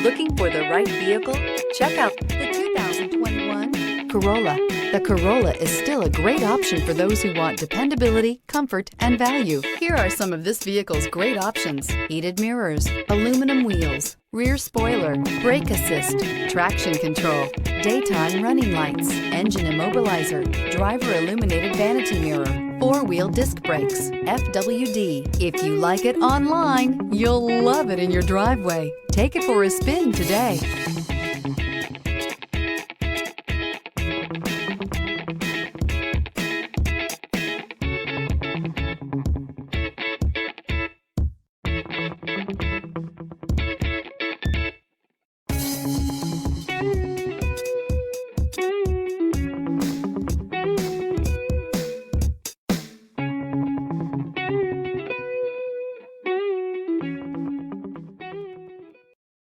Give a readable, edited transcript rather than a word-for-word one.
Looking for the right vehicle? Check out the 2021 Corolla. The Corolla is still a great option for those who want dependability, comfort, and value. Here are some of this vehicle's great options: heated mirrors, aluminum wheels, rear spoiler, brake assist, traction control, daytime running lights, engine immobilizer, driver illuminated vanity mirror, four-wheel disc brakes, FWD. If you like it online, you'll love it in your driveway. Take it for a spin today.